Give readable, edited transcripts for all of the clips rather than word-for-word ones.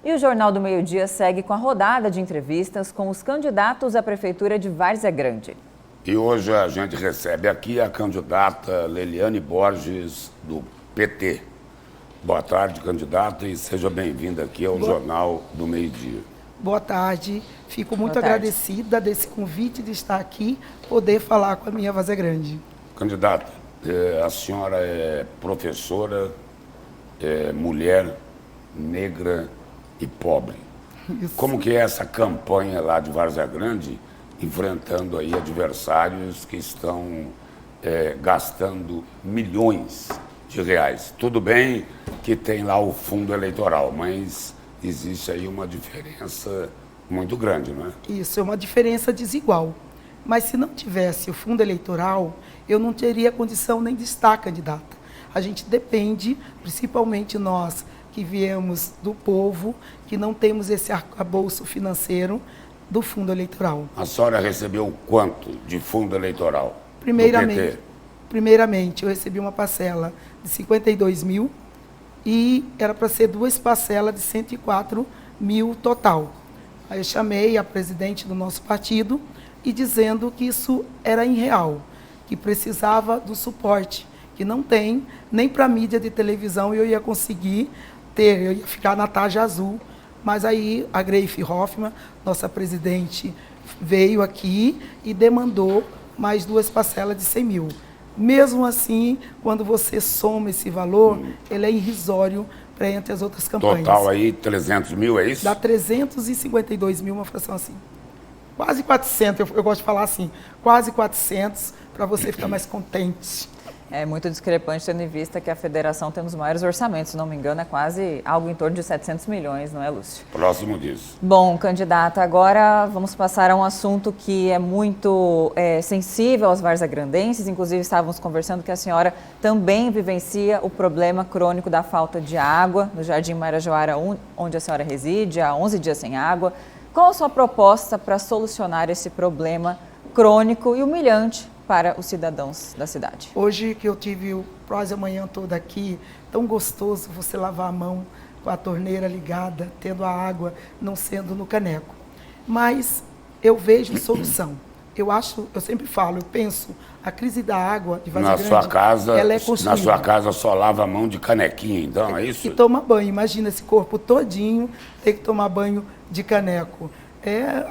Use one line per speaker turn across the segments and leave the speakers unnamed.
E o Jornal do Meio-Dia segue com a rodada de entrevistas com os candidatos à Prefeitura de Várzea Grande.
E hoje a gente recebe aqui a candidata Leliane Borges, do PT. Boa tarde, candidata, e seja bem-vinda aqui ao Jornal do Meio-Dia.
Boa tarde. Fico muito agradecida desse convite de estar aqui, poder falar com a minha Várzea Grande.
Candidata, a senhora é professora, mulher, negra e pobre.
Isso.
Como que é essa campanha lá de Várzea Grande, enfrentando aí adversários que estão gastando milhões de reais? Tudo bem que tem lá o fundo eleitoral, mas existe aí uma diferença muito grande, não é?
Isso, é uma diferença desigual. Mas se não tivesse o fundo eleitoral, eu não teria condição nem de estar candidata. A gente depende, principalmente nós que viemos do povo, que não temos esse arcabouço financeiro do fundo eleitoral.
A senhora recebeu quanto de fundo eleitoral?
Primeiramente, eu recebi uma parcela de 52 mil e era para ser 2 parcelas de 104 mil total. Aí eu chamei a presidente do nosso partido e dizendo que isso era irreal, que precisava do suporte, que não tem nem para mídia de televisão eu ia conseguir ter, eu ia ficar na tarja azul. Mas aí a Greife Hoffmann, nossa presidente, veio aqui e demandou mais 2 parcelas de 100 mil. Mesmo assim, quando você soma esse valor, ele é irrisório para entre as outras campanhas.
Total aí 300 mil, é isso?
Dá 352 mil, uma fração assim. Quase 400, eu gosto de falar assim, quase 400, para você ficar mais contente.
É muito discrepante, tendo em vista que a federação tem um dos maiores orçamentos, se não me engano, é quase algo em torno de 700 milhões, não é, Lúcio?
Próximo disso.
Bom, candidata, agora vamos passar a um assunto que é muito sensível aos varzagrandenses. Inclusive, estávamos conversando que a senhora também vivencia o problema crônico da falta de água no Jardim Marajoara, onde a senhora reside, há 11 dias sem água. Qual a sua proposta para solucionar esse problema crônico e humilhante para os cidadãos da cidade?
Hoje que eu tive quase a manhã toda aqui, tão gostoso você lavar a mão com a torneira ligada, tendo a água não sendo no caneco. Mas eu vejo solução. Eu sempre falo, eu penso, a crise da água de Várzea Grande, ela é construída.
Na sua casa só lava a mão de canequinha, então, é isso?
E toma banho, imagina esse corpo todinho ter que tomar banho de caneco.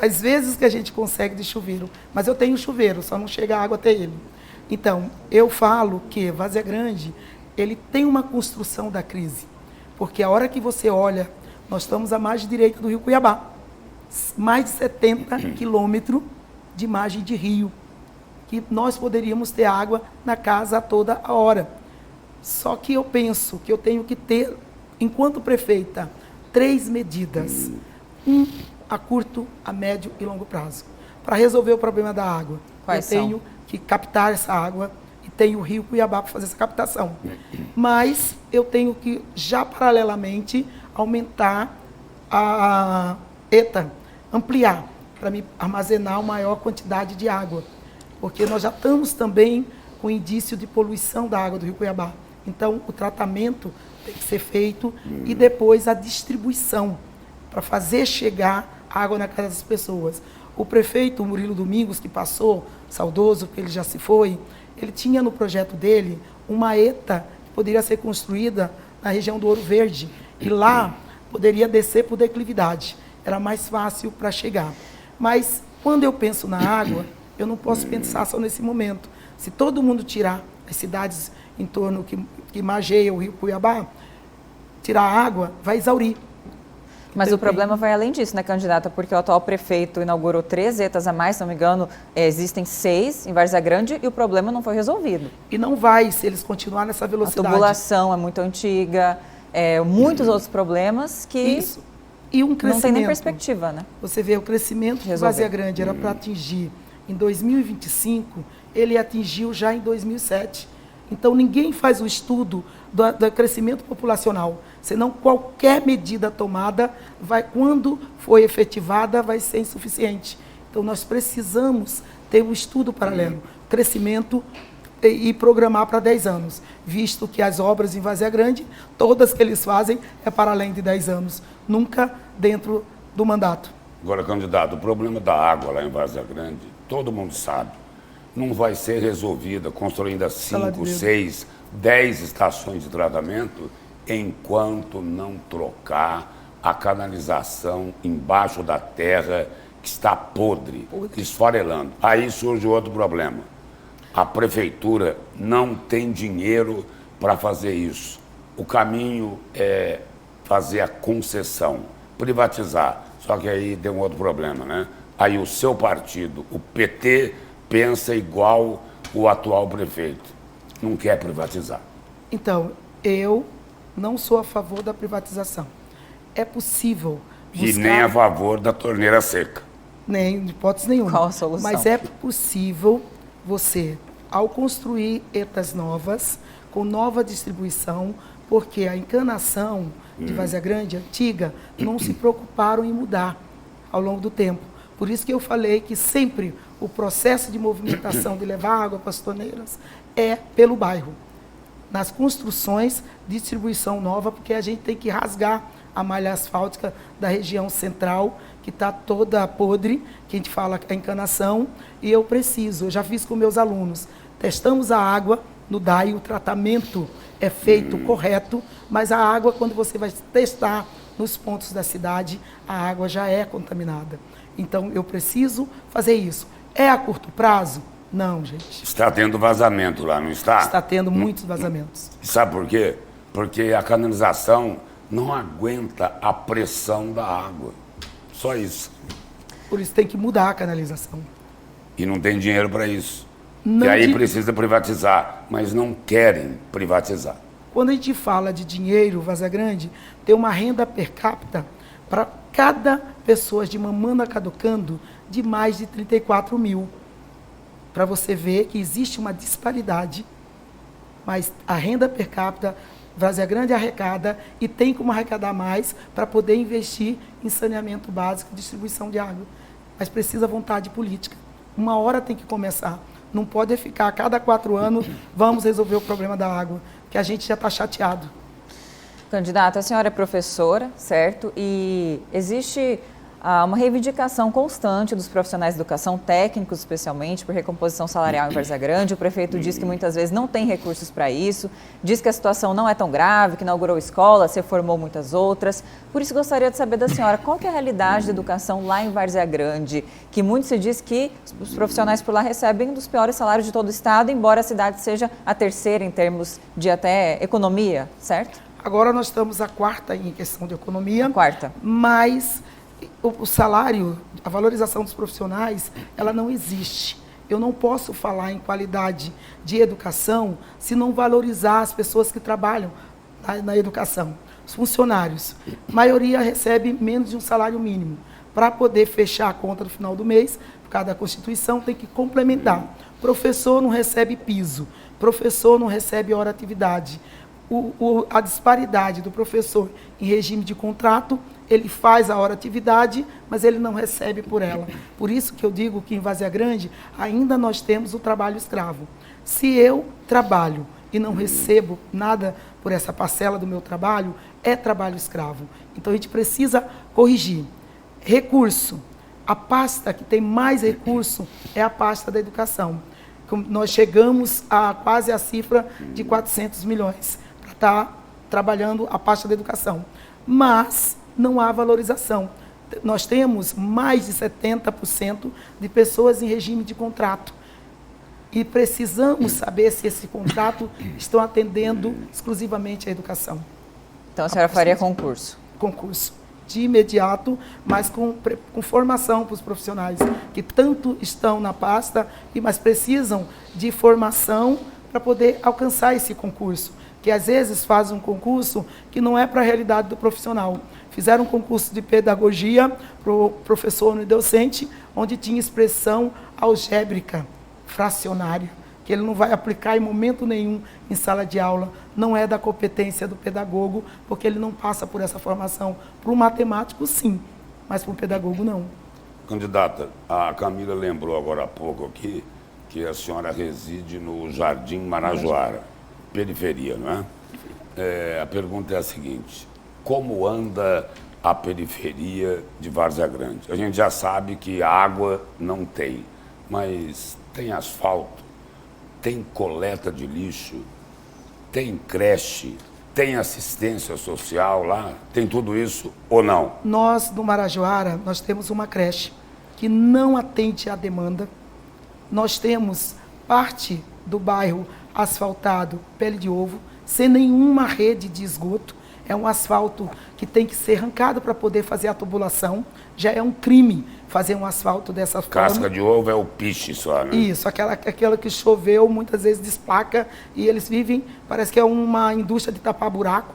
Às vezes que a gente consegue de chuveiro, mas eu tenho chuveiro, só não chega a água até ele. Então, eu falo que Várzea Grande, ele tem uma construção da crise, porque a hora que você olha, nós estamos à margem direita do rio Cuiabá, mais de 70 quilômetros de margem de rio, que nós poderíamos ter água na casa a toda a hora. Só que eu penso que eu tenho que ter, enquanto prefeita, 3 medidas. A curto, a médio e longo prazo, para resolver o problema da água.
Quais
eu tenho que captar essa água e tenho o rio Cuiabá para fazer essa captação. Mas eu tenho que, já paralelamente, aumentar a ETA, ampliar, para me armazenar uma maior quantidade de água. Porque nós já estamos também com indício de poluição da água do rio Cuiabá. Então, o tratamento tem que ser feito e depois a distribuição, para fazer chegar água na casa das pessoas. O prefeito Murilo Domingos, que passou, saudoso, porque ele já se foi, ele tinha no projeto dele uma ETA que poderia ser construída na região do Ouro Verde. E lá poderia descer por declividade. Era mais fácil para chegar. Mas quando eu penso na água, eu não posso pensar só nesse momento. Se todo mundo tirar as cidades em torno que margeiam o rio Cuiabá, tirar a água, vai exaurir.
Mas o problema vai além disso, né, candidata? Porque o atual prefeito inaugurou 3 ETAs a mais, se não me engano, existem 6 em Várzea Grande e o problema não foi resolvido.
E não vai, se eles continuarem nessa velocidade.
A tubulação é muito antiga, muitos outros problemas que
Isso. E um crescimento.
Não tem nem perspectiva, né?
Você vê, o crescimento de Várzea Grande era para atingir em 2025, ele atingiu já em 2007. Então, ninguém faz o estudo do crescimento populacional, senão qualquer medida tomada, quando for efetivada, vai ser insuficiente. Então, nós precisamos ter um estudo paralelo. Crescimento e programar para 10 anos, visto que as obras em Várzea Grande, todas que eles fazem é para além de 10 anos, nunca dentro do mandato.
Agora, candidato, o problema da água lá em Várzea Grande, todo mundo sabe, não vai ser resolvida construindo 5, 6, 10 estações de tratamento enquanto não trocar a canalização embaixo da terra que está podre, esfarelando. Aí surge outro problema. A prefeitura não tem dinheiro para fazer isso. O caminho é fazer a concessão, privatizar. Só que aí tem um outro problema, né? Aí o seu partido, o PT, pensa igual o atual prefeito. Não quer privatizar.
Então, eu não sou a favor da privatização. É possível buscar...
E nem a favor da torneira seca.
Nem, de hipótese nenhuma.
Qual a solução?
Mas é possível você, ao construir ETAs novas, com nova distribuição, porque a encanação de Várzea Grande, antiga, não se preocuparam em mudar ao longo do tempo. Por isso que eu falei que sempre o processo de movimentação de levar água para as torneiras é pelo bairro. Nas construções, distribuição nova, porque a gente tem que rasgar a malha asfáltica da região central, que está toda podre, que a gente fala a encanação, e eu já fiz com meus alunos, testamos a água no DAI, o tratamento é feito correto, mas a água, quando você vai testar nos pontos da cidade, a água já é contaminada. Então, eu preciso fazer isso. É a curto prazo? Não, gente.
Está tendo vazamento lá, não está?
Está tendo muitos vazamentos.
E sabe por quê? Porque a canalização não aguenta a pressão da água. Só isso.
Por isso tem que mudar a canalização.
E não tem dinheiro para isso.
Não
e aí precisa privatizar, mas não querem privatizar.
Quando a gente fala de dinheiro, Várzea Grande tem uma renda per capita para cada pessoa de Mamana Caducando de mais de 34 mil. Para você ver que existe uma disparidade, mas a renda per capita, Várzea Grande arrecada e tem como arrecadar mais para poder investir em saneamento básico e distribuição de água. Mas precisa vontade política. Uma hora tem que começar. Não pode ficar a cada 4 anos, vamos resolver o problema da água, que a gente já está chateado.
Candidato, a senhora é professora, certo? E existe uma reivindicação constante dos profissionais de educação, técnicos especialmente, por recomposição salarial em Várzea Grande. O prefeito diz que muitas vezes não tem recursos para isso, diz que a situação não é tão grave, que inaugurou escolas, se formou muitas outras. Por isso gostaria de saber da senhora, qual que é a realidade da educação lá em Várzea Grande, que muito se diz que os profissionais por lá recebem um dos piores salários de todo o estado, embora a cidade seja a terceira em termos de até economia, certo?
Agora nós estamos a quarta em questão de economia.
A quarta.
Mas o salário, a valorização dos profissionais, ela não existe. Eu não posso falar em qualidade de educação se não valorizar as pessoas que trabalham na educação. Os funcionários, a maioria recebe menos de um salário mínimo. Para poder fechar a conta no final do mês, por causa da Constituição, tem que complementar. Professor não recebe piso, professor não recebe hora-atividade. A disparidade do professor em regime de contrato, ele faz a hora-atividade, mas ele não recebe por ela. Por isso que eu digo que em Várzea Grande ainda nós temos o trabalho escravo. Se eu trabalho e não recebo nada por essa parcela do meu trabalho, é trabalho escravo. Então a gente precisa corrigir. Recurso. A pasta que tem mais recurso é a pasta da educação. Nós chegamos a quase a cifra de 400 milhões para estar trabalhando a pasta da educação. Mas não há valorização. Nós temos mais de 70% de pessoas em regime de contrato. E precisamos saber se esse contrato estão atendendo exclusivamente à educação.
Então a senhora faria concurso?
Concurso. De imediato, mas com formação para os profissionais, que tanto estão na pasta, mas precisam de formação para poder alcançar esse concurso. Que às vezes fazem um concurso que não é para a realidade do profissional. Fizeram um concurso de pedagogia para o professor docente, onde tinha expressão algébrica, fracionária, que ele não vai aplicar em momento nenhum em sala de aula, não é da competência do pedagogo, porque ele não passa por essa formação. Para o matemático, sim, mas para o pedagogo, não.
Candidata, a Camila lembrou agora há pouco aqui que a senhora reside no Jardim Marajoara, periferia, não é? A pergunta é a seguinte: como anda a periferia de Várzea Grande? A gente já sabe que água não tem, mas tem asfalto, tem coleta de lixo, tem creche, tem assistência social lá, tem tudo isso ou não?
Nós, no Marajoara, nós temos uma creche que não atende à demanda. Nós temos parte do bairro asfaltado, Pele de Ovo, sem nenhuma rede de esgoto. É um asfalto que tem que ser arrancado para poder fazer a tubulação. Já é um crime fazer um asfalto dessa forma.
Casca de ovo é o piche só, né?
Isso, aquela que choveu, muitas vezes desplaca e eles vivem, parece que é uma indústria de tapar buraco,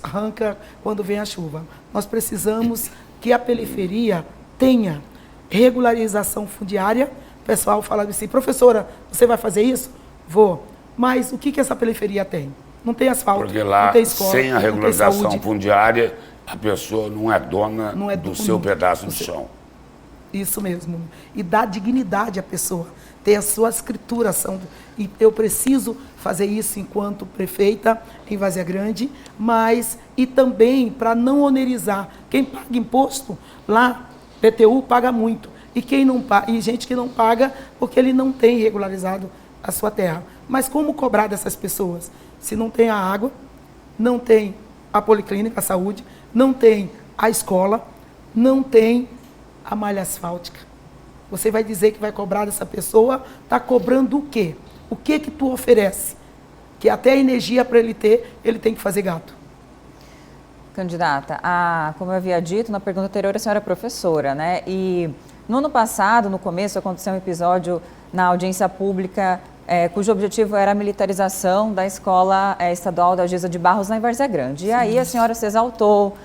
arranca quando vem a chuva. Nós precisamos que a periferia tenha regularização fundiária. O pessoal fala assim: professora, você vai fazer isso? Vou. Mas o que essa periferia tem? Não tem asfalto,
porque lá,
não tem escola,
sem a regularização
não tem
fundiária, a pessoa não é dona do seu pedaço de chão.
Isso mesmo. E dá dignidade à pessoa, ter a sua escrituração. E eu preciso fazer isso enquanto prefeita em Várzea Grande, mas e também para não onerizar. Quem paga imposto lá, PTU, paga muito. E quem não paga, e gente que não paga porque ele não tem regularizado a sua terra. Mas como cobrar dessas pessoas? Se não tem a água, não tem a policlínica, a saúde, não tem a escola, não tem a malha asfáltica. Você vai dizer que vai cobrar dessa pessoa, está cobrando o quê? O que tu oferece? Que até a energia para ele ter, ele tem que fazer gato.
Candidata, como eu havia dito na pergunta anterior, a senhora é professora, né? E no ano passado, no começo, aconteceu um episódio na audiência pública cujo objetivo era a militarização da escola estadual da Gisa de Barros, na Várzea Grande. E aí a senhora se exaltou,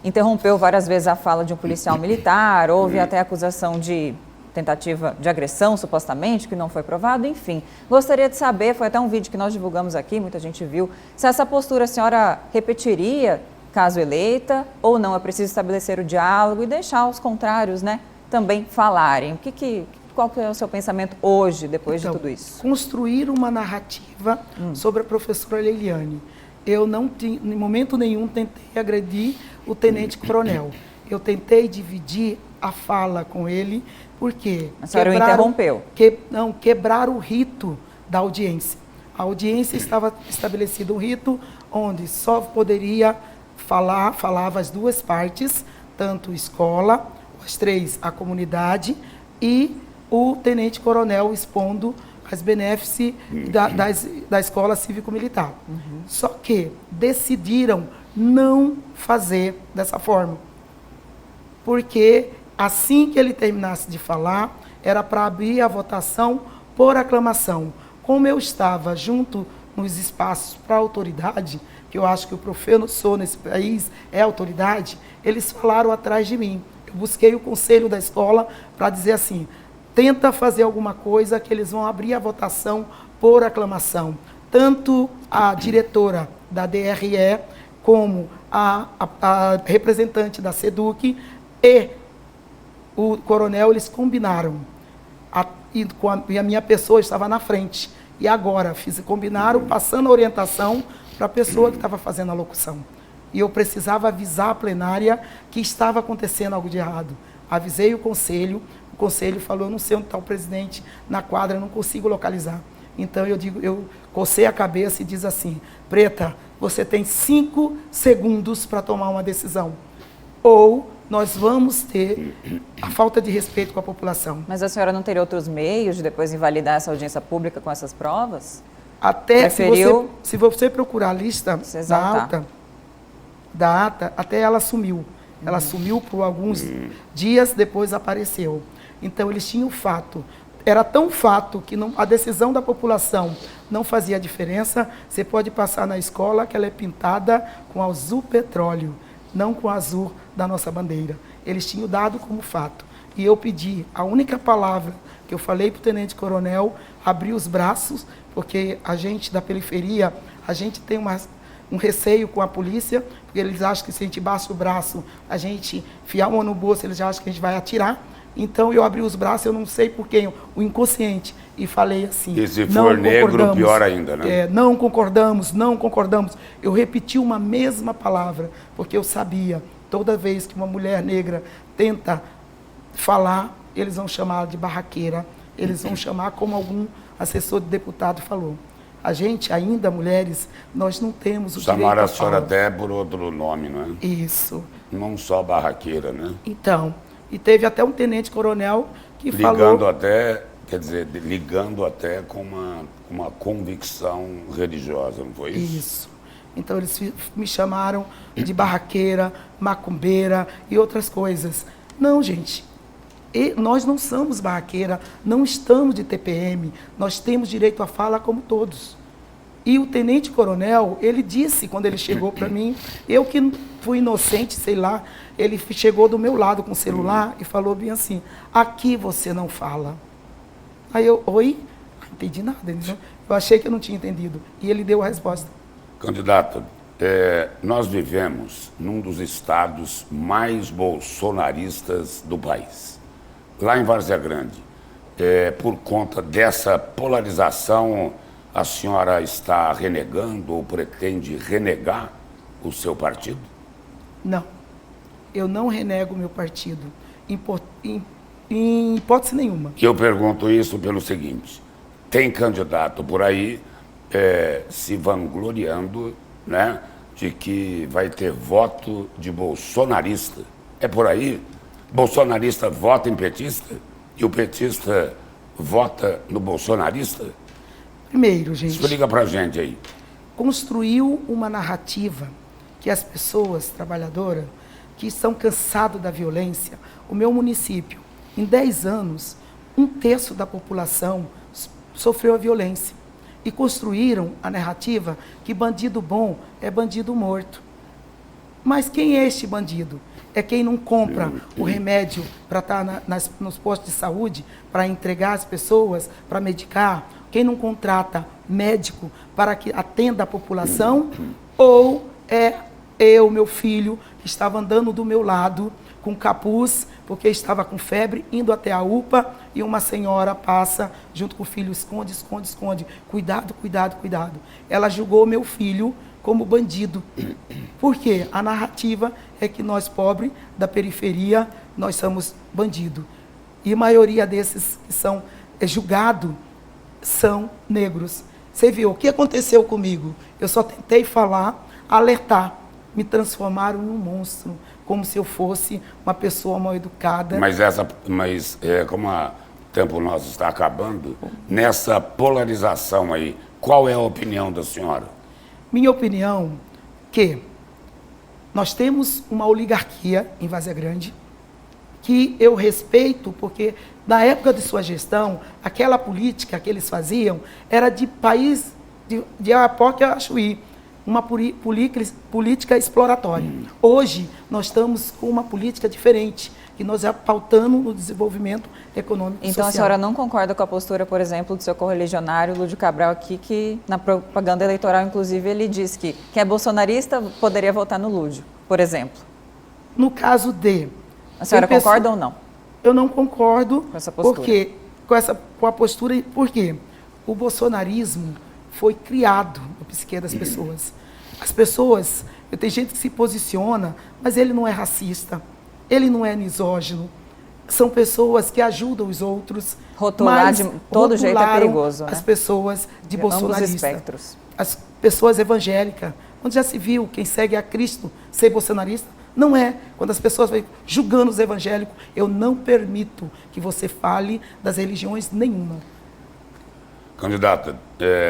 interrompeu várias vezes a fala de um policial militar, houve até acusação de tentativa de agressão, supostamente, que não foi provado, enfim. Gostaria de saber, foi até um vídeo que nós divulgamos aqui, muita gente viu, se essa postura a senhora repetiria caso eleita, ou não, é preciso estabelecer o diálogo e deixar os contrários, né, também falarem. Qual que é o seu pensamento hoje, depois de tudo isso?
Construir uma narrativa sobre a professora Leiliane. Eu não, em momento nenhum, tentei agredir o tenente-coronel. Eu tentei dividir a fala com ele, porque
a senhora o interrompeu.
Quebrar o rito da audiência. A audiência estava estabelecido um rito onde só poderia falava as duas partes, tanto escola, as três, a comunidade, e o tenente-coronel expondo as benéfices da escola cívico-militar. Só que decidiram não fazer dessa forma. Porque assim que ele terminasse de falar, era para abrir a votação por aclamação. Como eu estava junto nos espaços para a autoridade, que eu acho que o professor nesse país é autoridade, eles falaram atrás de mim. Eu busquei o conselho da escola para dizer assim: tenta fazer alguma coisa que eles vão abrir a votação por aclamação. Tanto a diretora da DRE, como a representante da SEDUC e o coronel, eles combinaram. E a minha pessoa estava na frente. E agora, combinaram, passando a orientação para a pessoa que estava fazendo a locução. E eu precisava avisar a plenária que estava acontecendo algo de errado. Avisei o conselho falou: eu não sei onde está o presidente na quadra, eu não consigo localizar. Então eu cocei a cabeça e diz assim: Preta, você tem 5 segundos para tomar uma decisão. Ou nós vamos ter a falta de respeito com a população.
Mas a senhora não teria outros meios de depois invalidar essa audiência pública com essas provas?
Até se você procurar a lista da ata, até ela sumiu. Ela sumiu por alguns dias, depois apareceu. Então, eles tinham fato. Era tão fato que a decisão da população não fazia diferença. Você pode passar na escola que ela é pintada com azul petróleo, não com azul da nossa bandeira. Eles tinham dado como fato. E eu pedi, a única palavra que eu falei para o tenente-coronel, abrir os braços, porque a gente da periferia, a gente tem um receio com a polícia, porque eles acham que se a gente baixa o braço, a gente enfiar a mão no bolso, eles já acham que a gente vai atirar. Então eu abri os braços, eu não sei por quem, o inconsciente, e falei assim.
E se for negro, pior ainda, né?
Não concordamos, não concordamos. Eu repeti uma mesma palavra, porque eu sabia, toda vez que uma mulher negra tenta falar, eles vão chamar de barraqueira, eles vão chamar como algum assessor de deputado falou. A gente ainda, mulheres, nós não temos o direito a
Chamaram a senhora
falar.
até por outro nome, não é?
Isso.
Não só barraqueira, né?
Então, e teve até um tenente-coronel que
Ligando
falou...
até, quer dizer, ligando até com uma convicção religiosa, não foi isso?
Isso. Então, eles me chamaram de barraqueira, macumbeira e outras coisas. Não, gente. Nós não somos barraqueira, não estamos de TPM, nós temos direito à fala como todos. E o tenente-coronel, ele disse, quando ele chegou para mim, eu que fui inocente, sei lá, ele chegou do meu lado com o celular e falou bem assim, aqui você não fala. Aí eu, oi? Não entendi nada, entendeu? Eu achei que eu não tinha entendido. E ele deu a resposta.
Candidato, nós vivemos num dos estados mais bolsonaristas do país. Lá em Várzea Grande, por conta dessa polarização, a senhora está renegando ou pretende renegar o seu partido?
Não, eu não renego o meu partido, em hipótese nenhuma.
E eu pergunto isso pelo seguinte, tem candidato por aí se vangloriando, né, de que vai ter voto de bolsonarista. É por aí? Bolsonarista vota em petista e o petista vota no bolsonarista?
Primeiro, gente,
Explica pra gente aí.
construiu uma narrativa que as pessoas trabalhadoras que estão cansadas da violência, o meu município, em 10 anos, 1/3 da população sofreu a violência. E construíram a narrativa que bandido bom é bandido morto. Mas quem é este bandido? É quem não compra o remédio para estar nos postos de saúde, para entregar às pessoas, para medicar, quem não contrata médico para que atenda a população, ou é eu, meu filho, que estava andando do meu lado com capuz, porque estava com febre, indo até a UPA, e uma senhora passa junto com o filho, esconde, esconde, esconde. Cuidado, cuidado, cuidado. Ela julgou meu filho como bandido. Por quê? A narrativa é que nós, pobres da periferia, nós somos bandidos. E a maioria desses que são julgados são negros. Você viu o que aconteceu comigo? Eu só tentei falar, alertar. Me transformaram em um monstro, como se eu fosse uma pessoa mal educada.
Mas como o tempo nosso está acabando, nessa polarização aí, qual é a opinião da senhora?
Minha opinião que nós temos uma oligarquia em Várzea Grande que eu respeito, porque na época de sua gestão, aquela política que eles faziam era de país de Arapoque a Chuí, uma política exploratória. Hoje, nós estamos com uma política diferente, que nós já pautamos no desenvolvimento econômico e
Então,
social.
a senhora não concorda com a postura, por exemplo, do seu correligionário, Lúdio Cabral, aqui, que na propaganda eleitoral, inclusive, ele diz que quem é bolsonarista poderia votar no Lúdio, por exemplo.
No caso de...
A senhora concorda ou não?
Eu não concordo
com essa postura?
Porque, com a postura, porque o bolsonarismo foi criado no psique das pessoas. As pessoas, tem gente que se posiciona, mas ele não é racista, ele não é misógino. São pessoas que ajudam os outros.
Rotular de todo jeito é perigoso, né?
As pessoas de bolsonaristas.
Ambos espectros.
As pessoas evangélicas. Onde já se viu quem segue a Cristo ser bolsonarista? Não é. Quando as pessoas vão julgando os evangélicos, eu não permito que você fale das religiões nenhuma.
Candidata,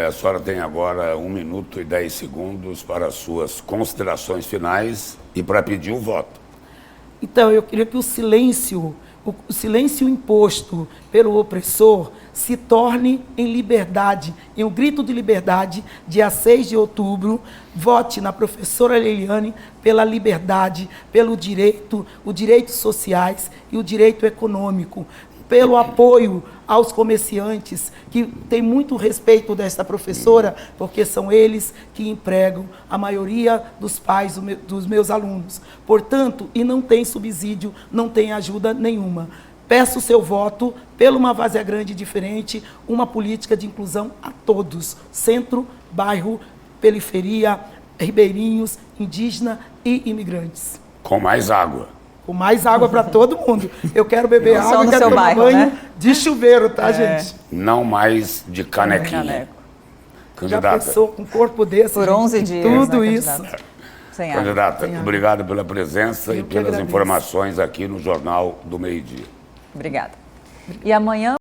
a senhora tem agora 1 minuto e 10 segundos para as suas considerações finais e para pedir o voto.
Então, eu queria que o silêncio imposto pelo opressor se torne em liberdade, em um grito de liberdade, dia 6 de outubro, vote na professora Leiliane pela liberdade, pelo direito, os direitos sociais e o direito econômico, pelo apoio aos comerciantes, que tem muito respeito desta professora, porque são eles que empregam a maioria dos pais dos meus alunos. Portanto, e não tem subsídio, não tem ajuda nenhuma. Peço o seu voto pela uma Várzea Grande diferente, uma política de inclusão a todos, centro, bairro, periferia, ribeirinhos, indígena e imigrantes.
Com mais água.
Com mais água para todo mundo. Eu quero beber
Não só
água,
no
quero
seu
tomar
bairro,
banho
né?
de chuveiro, tá, gente?
Não mais de canequinha.
Caneco.
Já
Candidata.
pensou com um corpo desse?
Por
gente?
11 dias,
Tudo
né,
isso.
candidata? Sem água.
Candidata,
Sem água.
obrigado pela presença
Eu
e
que
pelas
agradeço.
informações aqui no Jornal do Meio-Dia.
Obrigada. E amanhã